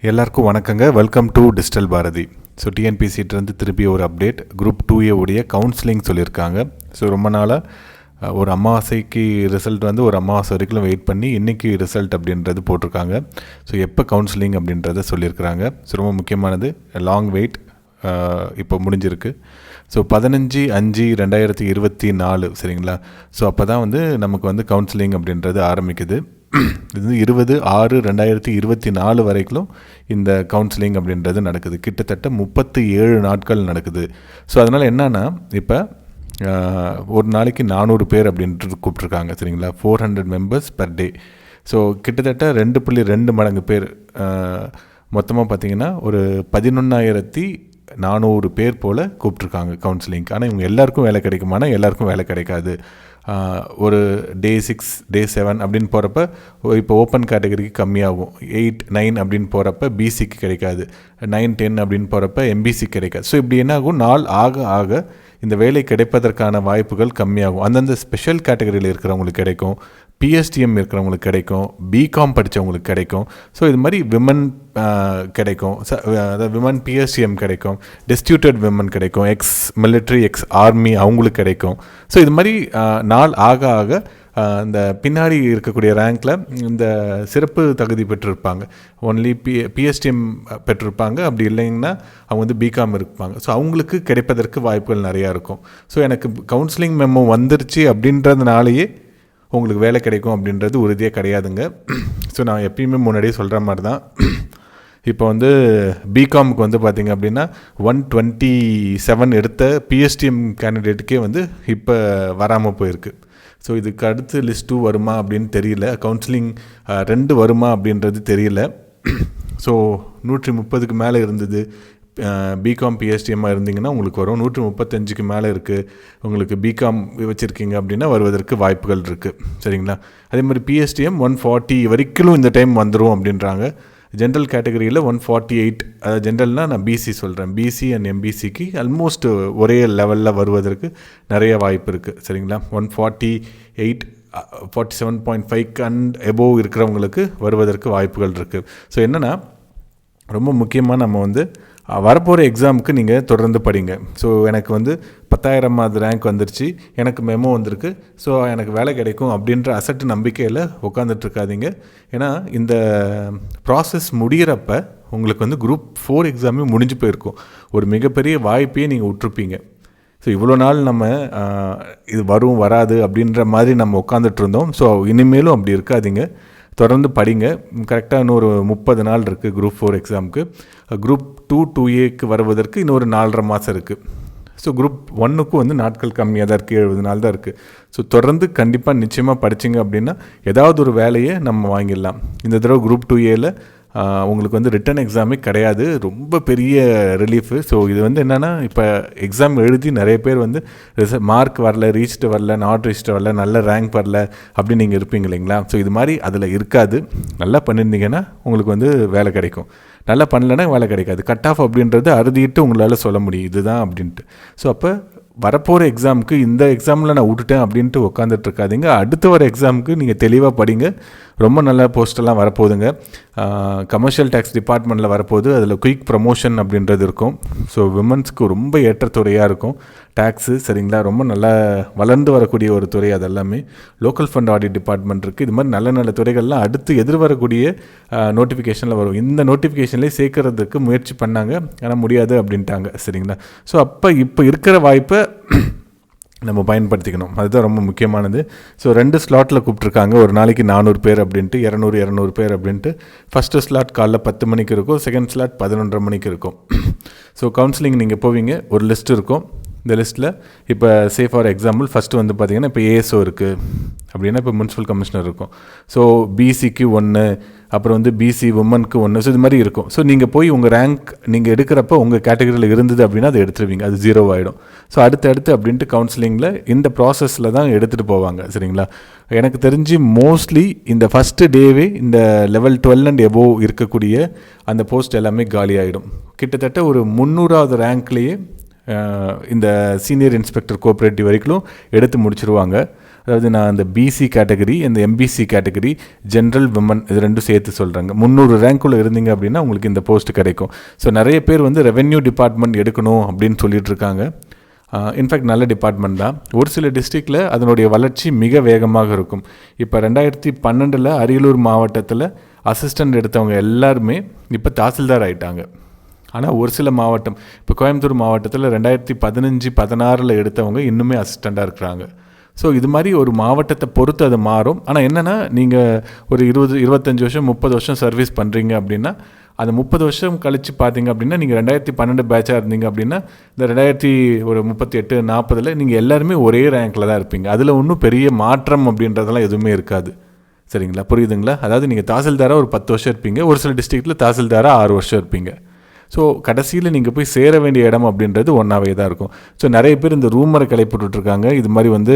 எல்லாருக்கும் வணக்கங்க. Welcome to digital Bharathi. So டிஎன்பிசிட்டிருந்து திருப்பி ஒரு அப்டேட். குரூப் 2A உடைய கவுன்சிலிங் சொல்லியிருக்காங்க. ஸோ ரொம்ப நாளாக ஒரு அமாவாசைக்கு ரிசல்ட் வந்து ஒரு அமாவாசை வரைக்கும் வெயிட் பண்ணி இன்றைக்கி ரிசல்ட் அப்படின்றது போட்டிருக்காங்க. ஸோ எப்போ கவுன்சிலிங் அப்படின்றத சொல்லியிருக்கிறாங்க. ஸோ ரொம்ப முக்கியமானது, லாங் வெயிட் இப்போ முடிஞ்சிருக்கு. ஸோ 15/5/2024 சரிங்களா. ஸோ அப்போ தான் வந்து நமக்கு வந்து கவுன்சிலிங் அப்படின்றது ஆரம்பிக்குது. இது 20/6/2024 வரைக்கும் இந்த கவுன்சிலிங் அப்படின்றது நடக்குது. கிட்டத்தட்ட 37 நாட்கள் நடக்குது. ஸோ அதனால் என்னென்னா, இப்போ ஒரு நாளைக்கு 400 பேர் அப்படின்ட்டு கூப்பிட்ருக்காங்க சரிங்களா. 400 மெம்பர்ஸ் பர் டே. ஸோ கிட்டத்தட்ட 2.2 மடங்கு பேர், மொத்தமாக பார்த்திங்கன்னா ஒரு 11,400 பேர் போல் கூப்பிட்ருக்காங்க கவுன்சிலிங்க்கு. ஆனால் இவங்க எல்லாருக்கும் வேலை கிடைக்குமானா எல்லாருக்கும் வேலை கிடைக்காது. ஒரு டே 6 டே 7 அப்படின்னு போகிறப்ப இப்போ ஓப்பன் கேட்டகரிக்கு கம்மியாகும். 8 9 அப்படின்னு போகிறப்ப பிசிக்கு கிடைக்காது. 9 10 அப்படின்னு போகிறப்ப எம்பிசிக்கு கிடைக்காது. ஸோ இப்படி என்ன ஆகும், நாள் ஆக ஆக இந்த வேலை கிடைப்பதற்கான வாய்ப்புகள் கம்மியாகும். அந்தந்த ஸ்பெஷல் கேட்டகரியில் இருக்கிறவங்களுக்கு கிடைக்கும், பிஎஸ்டிஎம் இருக்கிறவங்களுக்கு கிடைக்கும், பிகாம் படித்தவங்களுக்கு கிடைக்கும். ஸோ இது மாதிரி விமன் கிடைக்கும், அதாவது விமன் பிஎஸ்டிஎம் கிடைக்கும், டிஸ்ட்ரிபியூட்டட் விமன் கிடைக்கும், எக்ஸ் மிலிட்ரி எக்ஸ் ஆர்மி அவங்களுக்கு கிடைக்கும். ஸோ இது மாதிரி நாள் ஆக ஆக இந்த பின்னாடி இருக்கக்கூடிய ரேங்க்கில் இந்த சிறப்பு தகுதி பெற்றிருப்பாங்க, ஒன்லி பிஎஸ்டிஎம் பெற்றிருப்பாங்க, அப்படி இல்லைங்கன்னா அவங்க வந்து பிகாம் இருப்பாங்க. ஸோ அவங்களுக்கு கிடைப்பதற்கு வாய்ப்புகள் நிறையா இருக்கும். ஸோ எனக்கு கவுன்சிலிங் மெமோ வந்துருச்சு அப்படின்றதுனாலேயே உங்களுக்கு வேலை கிடைக்கும் அப்படின்றது உறுதியாக கிடையாதுங்க. ஸோ நான் எப்பயுமே முன்னாடியே சொல்கிற மாதிரி தான், இப்போ வந்து பிகாமுக்கு வந்து பார்த்திங்க அப்படின்னா 127 எடுத்த பிஎஸ்டிஎம் கேண்டிடேட்டுக்கே வந்து இப்போ வராமல் போயிருக்கு. ஸோ இதுக்கு அடுத்து லிஸ்ட் 2 வருமா அப்படின்னு தெரியல, கவுன்சிலிங் 2 வருமா அப்படின்றது தெரியல. ஸோ 130க்கு மேலே இருந்தது பிகாம் பிஎஸ்டிஎம்மாக இருந்தீங்கன்னா உங்களுக்கு வரும். 135க்கு மேலே இருக்குது உங்களுக்கு பிகாம் வச்சுருக்கீங்க அப்படின்னா வருவதற்கு வாய்ப்புகள் இருக்குது சரிங்களா. அதே மாதிரி பிஎஸ்டிஎம் 140 வரைக்கும் இந்த டைம் வந்துடும் அப்படின்றாங்க. ஜென்ரல் கேட்டகரியில் 148, அதாவது ஜென்ரல்னால் நான் பிசி சொல்கிறேன், பிசி அண்ட் எம்பிசிக்கு ஆல்மோஸ்ட் ஒரே லெவலில் வருவதற்கு நிறைய வாய்ப்பு இருக்குது சரிங்களா. 148 47.5 அண்ட் எபோவ் இருக்கிறவங்களுக்கு வருவதற்கு வாய்ப்புகள் இருக்குது. ஸோ என்னென்னா, ரொம்ப முக்கியமாக நம்ம வந்து வரப்போகிற எக்ஸாமுக்கு நீங்கள் தொடர்ந்து படிங்க. ஸோ எனக்கு வந்து 10,000வது ரேங்க் வந்துருச்சு, எனக்கு மெமோ வந்திருக்கு, ஸோ எனக்கு வேலை கிடைக்கும் அப்படின்ற அசட்டு நம்பிக்கையில் உட்காந்துட்ருக்காதீங்க. ஏன்னா இந்த ப்ராசஸ் முடிகிறப்ப உங்களுக்கு வந்து குரூப் 4 எக்ஸாமே முடிஞ்சு போயிருக்கும். ஒரு மிகப்பெரிய வாய்ப்பையே நீங்கள் விட்டுருப்பீங்க. ஸோ இவ்வளோ நாள் நம்ம இது வரும் வராது அப்படின்ற மாதிரி நம்ம உட்காந்துட்டு இருந்தோம். ஸோ இனிமேலும் அப்படி இருக்காதீங்க, தொடர்ந்து படிங்க. கரெக்டாக இன்னொரு 30 நாள் இருக்குது குரூப் 4 எக்ஸாமுக்கு. குரூப் 2A வருவதற்கு இன்னொரு 4.5 மாதம் இருக்குது. ஸோ குரூப் 1க்கும் வந்து நாட்கள் கம்மியாக தான் இருக்குது, 70 நாள் தான் இருக்குது. ஸோ தொடர்ந்து கண்டிப்பாக நிச்சயமாக படிச்சிங்க அப்படின்னா ஏதாவது ஒரு வேலையை நம்ம வாங்கிடலாம். இந்த தடவை குரூப் 2Aவில் உங்களுக்கு வந்து ரிட்டன் எக்ஸாமே கிடையாது, ரொம்ப பெரிய ரிலீஃபு. ஸோ இது வந்து என்னென்னா, இப்போ எக்ஸாம் எழுதி நிறைய பேர் வந்து மார்க் வரல, ரீச்டு வரல, நாட் ரீச்டு வரல, நல்ல ரேங்க் வரல அப்படின்னு நீங்கள் இருப்பீங்க இல்லைங்களா. ஸோ இது மாதிரி அதில் இருக்காது. நல்லா பண்ணியிருந்தீங்கன்னா உங்களுக்கு வந்து வேலை கிடைக்கும், நல்லா பண்ணலைன்னா வேலை கிடைக்காது. கட் ஆஃப் அப்படின்றது அறுதிட்டு உங்களால் சொல்ல முடியும் இதுதான் அப்படின்ட்டு. ஸோ அப்போ வரப்போகிற எக்ஸாமுக்கு இந்த எக்ஸாமில் நான் விட்டுட்டேன் அப்படின்ட்டு உட்காந்துட்ருக்காதீங்க. அடுத்து வர எக்ஸாமுக்கு நீங்கள் தெளிவாக படிங்க. ரொம்ப நல்ல போஸ்டெல்லாம் வரப்போகுதுங்க. கமர்ஷியல் டேக்ஸ் டிபார்ட்மெண்ட்டில் வரப்போகுது, அதில் குயிக் ப்ரமோஷன் அப்படின்றது இருக்கும். ஸோ விமன்ஸ்க்கு ரொம்ப ஏற்றத்துறையாக இருக்கும் டேக்ஸு சரிங்களா. ரொம்ப நல்லா வளர்ந்து வரக்கூடிய ஒரு துறை அதெல்லாமே. லோக்கல் ஃபண்ட் ஆடிட் டிபார்ட்மெண்ட் இருக்குது. இது மாதிரி நல்ல நல்ல துறைகள்லாம் அடுத்து எதிர்வரக்கூடிய நோட்டிஃபிகேஷனில் வரும். இந்த நோட்டிஃபிகேஷன்லேயே சேர்க்கறதுக்கு முயற்சி பண்ணாங்க, ஆனால் முடியாது அப்படின்ட்டாங்க சரிங்களா. ஸோ இப்போ இருக்கிற வாய்ப்பை நம்ம பயன்படுத்திக்கணும், அதுதான் ரொம்ப முக்கியமானது. ஸோ 2 ஸ்லாட்டில் கூப்பிட்ருக்காங்க, ஒரு நாளைக்கு 400 பேர் அப்படின்ட்டு, 200 பேர் அப்படின்ட்டு. ஃபஸ்ட்டு ஸ்லாட் காலைல 10 மணிக்கு இருக்கும், செகண்ட் ஸ்லாட் 11:30 மணிக்கு இருக்கும். ஸோ கவுன்சிலிங் நீங்கள் போவீங்க, ஒரு லிஸ்ட் இருக்கும். இந்த லிஸ்ட்டில் இப்போ சே ஃபார் எக்ஸாம்பிள் ஃபஸ்ட்டு வந்து பார்த்திங்கன்னா, இப்போ ஏஎஸ்ஓ இருக்குது அப்படின்னா இப்போ முனிசிபல் கமிஷனர் இருக்கும். ஸோ பிசிக்கு 1, அப்புறம் வந்து பிசி உமனுக்கு 1. ஸோ இது மாதிரி இருக்கும். ஸோ நீங்கள் போய் உங்கள் ரேங்க் நீங்கள் எடுக்கிறப்ப உங்கள் கேட்டகரியில் இருந்தது அப்படின்னா அதை எடுத்துருவீங்க, அது 0 ஆகிடும். ஸோ அடுத்து அப்படின்ட்டு கவுன்சிலிங்கில் இந்த ப்ராசஸில் தான் எடுத்துகிட்டு போவாங்க சரிங்களா. எனக்கு தெரிஞ்சு மோஸ்ட்லி இந்த ஃபஸ்ட்டு டேவே இந்த லெவல் 12 அண்ட் எபோவ் இருக்கக்கூடிய அந்த போஸ்ட் எல்லாமே காலி ஆகிடும். கிட்டத்தட்ட ஒரு 300வது ரேங்க்லேயே இந்த சீனியர் இன்ஸ்பெக்டர் கோஆப்ரேட்டிவ் வரைக்கும் எடுத்து முடிச்சிருவாங்க. அதாவது நான் அந்த பிசி கேட்டகரி, இந்த எம்பிசி கேட்டகரி, ஜென்ரல் விமன் இது ரெண்டும் சேர்த்து சொல்கிறாங்க. 300 ரேங்க்குள்ளே இருந்தீங்க அப்படின்னா உங்களுக்கு இந்த போஸ்ட் கிடைக்கும். ஸோ நிறைய பேர் வந்து ரெவென்யூ டிபார்ட்மெண்ட் எடுக்கணும் அப்படின்னு சொல்லிட்டு இருக்காங்க. இன்ஃபேக்ட் நல்ல டிபார்ட்மெண்ட் தான். ஒரு சில டிஸ்ட்ரிக்டில் அதனுடைய வளர்ச்சி மிக வேகமாக இருக்கும். இப்போ 2012 அரியலூர் மாவட்டத்தில் அசிஸ்டண்ட் எடுத்தவங்க எல்லாருமே இப்போ தாசில்தார் ஆகிட்டாங்க. ஆனால் ஒரு சில மாவட்டம், இப்போ கோயம்புத்தூர் மாவட்டத்தில் 2015-16 எடுத்தவங்க இன்னுமே அசிஸ்டண்ட்டாக இருக்கிறாங்க. ஸோ இது மாதிரி ஒரு மாவட்டத்தை பொறுத்து அது மாறும். ஆனால் என்னென்னா நீங்கள் ஒரு 20-25 வருஷம் 30 வருஷம் சர்வீஸ் பண்ணுறீங்க அப்படின்னா அந்த 30 வருஷம் கழித்து பார்த்தீங்க அப்படின்னா நீங்கள் 2012 பேட்சாக இருந்தீங்க அப்படின்னா இந்த 2038-40 நீங்கள் எல்லாருமே ஒரே ரேங்கில் தான் இருப்பீங்க. அதில் ஒன்றும் பெரிய மாற்றம் அப்படின்றதெல்லாம் எதுவுமே இருக்காது. சரிங்களா, புரியுதுங்களா? அதாவது நீங்கள் தாசில்தாராக ஒரு 10 வருஷம் இருப்பீங்க, ஒரு சில டிஸ்ட்ரிக்டில் தாசில்தாராக 6 வருஷம் இருப்பீங்க. ஸோ கடைசியில் நீங்கள் போய் சேர வேண்டிய இடம் அப்படின்றது ஒன்றாவே தான் இருக்கும். ஸோ நிறைய பேர் இந்த ரூமரை கிளப்பிட்டுருக்காங்க. இது மாதிரி வந்து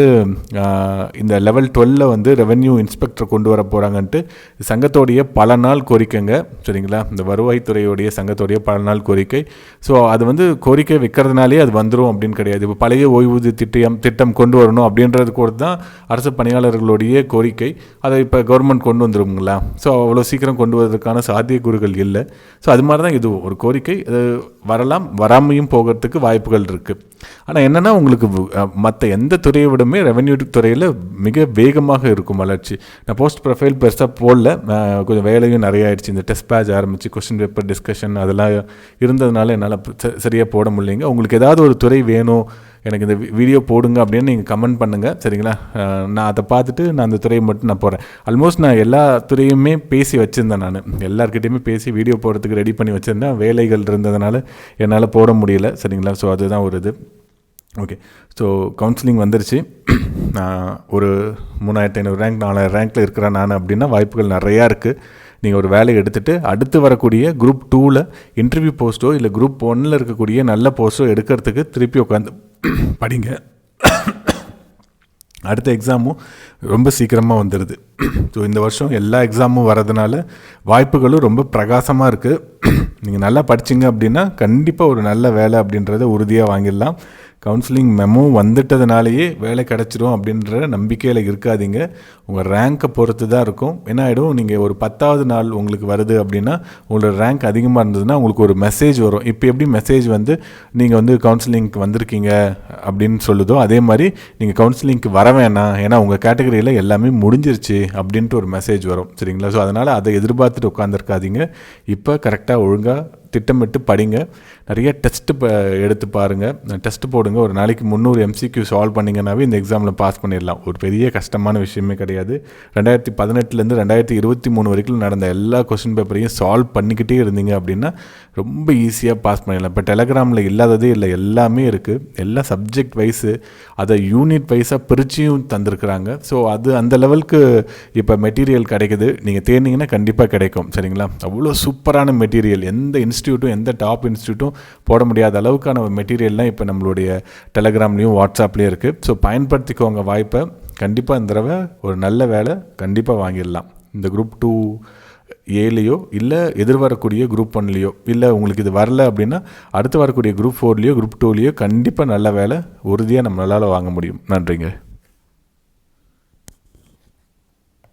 இந்த லெவல் 12 வந்து ரெவென்யூ இன்ஸ்பெக்டர் கொண்டு வர போகிறாங்கன்ட்டு சங்கத்தோடைய பல நாள் கோரிக்கைங்க. சரிங்களா, இந்த வருவாய்த்துறையோடைய சங்கத்தோடைய பல நாள் கோரிக்கை. ஸோ அது வந்து கோரிக்கை வைக்கிறதுனாலே அது வந்துடும் அப்படின்னு கிடையாது. இப்போ பழைய ஓய்வூதிய திட்டம் கொண்டு வரணும் அப்படின்றது கூட தான் அரசு பணியாளர்களுடைய கோரிக்கை. அதை இப்போ கவர்மெண்ட் கொண்டு வந்துருங்களா? ஸோ அவ்வளோ சீக்கிரம் கொண்டு வருவதற்கான சாத்தியக்கூறுகள் இல்லை. ஸோ அது மாதிரி தான் இது ஒரு கோரிக்கை. அது வரலாம், வராமையும் போகிறதுக்கு வாய்ப்புகள் இருக்குது. ஆனால் என்னென்னா உங்களுக்கு மற்ற எந்த துறையை விடமே ரெவென்யூ துறையில் மிக வேகமாக இருக்கும் வளர்ச்சி. நான் போஸ்ட் ப்ரொஃபைல் பெருசாக போடல, கொஞ்சம் வேலையும் நிறைய ஆயிடுச்சு. இந்த டெஸ்ட் பேட்ச் ஆரம்பித்து கொஸ்டின் பேப்பர் டிஸ்கஷன் அதெல்லாம் இருந்ததுனால என்னால் சரியாக போட முடியலைங்க. உங்களுக்கு ஏதாவது ஒரு துறை வேணும், எனக்கு இந்த வீடியோ போடுங்க அப்படின்னு நீங்கள் கமெண்ட் பண்ணுங்கள். சரிங்களா, நான் அதை பார்த்துட்டு நான் அந்த துறையை மட்டும் நான் போகிறேன். ஆல்மோஸ்ட் நான் எல்லா துறையுமே பேசி வச்சுருந்தேன். நான் எல்லாருக்கிட்டையுமே பேசி வீடியோ போடுறதுக்கு ரெடி பண்ணி வச்சுருந்தேன். வேலைகள் இருந்ததுனால என்னால் போட முடியல. சரிங்களா, ஸோ அதுதான் ஒரு இது. ஓகே, ஸோ கவுன்சிலிங் வந்துருச்சு. ஒரு 3500 ரேங்க் 4000 ரேங்க்கில் இருக்கிறேன் நான் அப்படின்னா வாய்ப்புகள் நிறையா இருக்குது. நீங்கள் ஒரு வேலையை எடுத்துகிட்டு அடுத்து வரக்கூடிய குரூப் 2ல் இன்டர்வியூ போஸ்ட்டோ இல்லை குரூப் 1ல் இருக்கக்கூடிய நல்ல போஸ்ட்டோ எடுக்கிறதுக்கு திருப்பி உட்காந்து படிங்க. அடுத்த எக்ஸாமும் ரொம்ப சீக்கிரமாக வந்துடுது. ஸோ இந்த வருஷம் எல்லா எக்ஸாமும் வரதுனால வாய்ப்புகளும் ரொம்ப பிரகாசமாக இருக்குது. நீங்கள் நல்லா படிச்சிங்க அப்படின்னா கண்டிப்பாக ஒரு நல்ல வேலை அப்படின்றத உறுதியாக வாங்கிடலாம். கவுன்சிலிங் மெமோ வந்துட்டதுனாலேயே வேலை கிடச்சிரும் அப்படின்ற நம்பிக்கையில் இருக்காதீங்க. உங்கள் ரேங்க்கை பொறுத்து தான் இருக்கும். என்ன ஆகிடும், நீங்கள் ஒரு 10வது நாள் உங்களுக்கு வருது அப்படின்னா உங்களோட ரேங்க் அதிகமாக இருந்ததுன்னா உங்களுக்கு ஒரு மெசேஜ் வரும். இப்போ எப்படி மெசேஜ் வந்து நீங்கள் வந்து கவுன்சிலிங்க்கு வந்திருக்கீங்க அப்படின்னு சொல்லுதோ அதே மாதிரி நீங்கள் கவுன்சிலிங்க்கு வர வேணாம், ஏன்னா உங்கள் கேட்டகரியில் எல்லாமே முடிஞ்சிருச்சு அப்படின்ட்டு ஒரு மெசேஜ் வரும். சரிங்களா, ஸோ அதனால் அதை எதிர்பார்த்துட்டு உட்காந்துருக்காதீங்க. இப்போ கரெக்டாக ஒழுங்காக திட்டமிட்டு படிங்க. நிறைய டெஸ்ட்டு எடுத்து பாருங்கள், டெஸ்ட்டு போடுங்க. ஒரு நாளைக்கு 300 MCQ சால்வ் பண்ணிங்கன்னாவே இந்த எக்ஸாமில் பாஸ் பண்ணிடலாம். ஒரு பெரிய கஷ்டமான விஷயமே கிடையாது. 2018 2023 வரைக்கும் நடந்த எல்லா கொஸ்டின் பேப்பரையும் சால்வ் பண்ணிக்கிட்டே இருந்தீங்க அப்படின்னா ரொம்ப ஈஸியாக பாஸ் பண்ணிடலாம். இப்போ டெலகிராமில் இல்லாததே இல்லை, எல்லாமே இருக்குது. எல்லா சப்ஜெக்ட் வைஸு அதை யூனிட் வைஸாக பிரிச்சியும் தந்திருக்கிறாங்க. ஸோ அது அந்த லெவலுக்கு இப்போ மெட்டீரியல் கிடைக்குது. நீங்கள் தேர்ந்தீங்கன்னா கண்டிப்பாக கிடைக்கும். சரிங்களா, அவ்வளோ சூப்பரான மெட்டீரியல் எந்த இன்ஸ்டியூட்டும் எந்த டாப் இன்ஸ்டியூட்டும் போட முடியாத அளவுக்கான மெட்டீரியல்லாம் இப்போ நம்மளுடைய டெலகிராம்லேயும் வாட்ஸ்அப்லேயும் இருக்குது. ஸோ பயன்படுத்திக்கோங்க வாய்ப்பை. கண்டிப்பாக இந்த தடவை ஒரு நல்ல வேலை கண்டிப்பாக வாங்கிடலாம். இந்த குரூப் 2Aலையோ இல்லை எதிர்வரக்கூடிய குரூப் 1லையோ, இல்லை உங்களுக்கு இது வரல அப்படின்னா அடுத்து வரக்கூடிய குரூப் 4லையோ குரூப் 2லையோ கண்டிப்பாக நல்ல வேலை உறுதியாக நம்மளால் வாங்க முடியும். நன்றிங்க.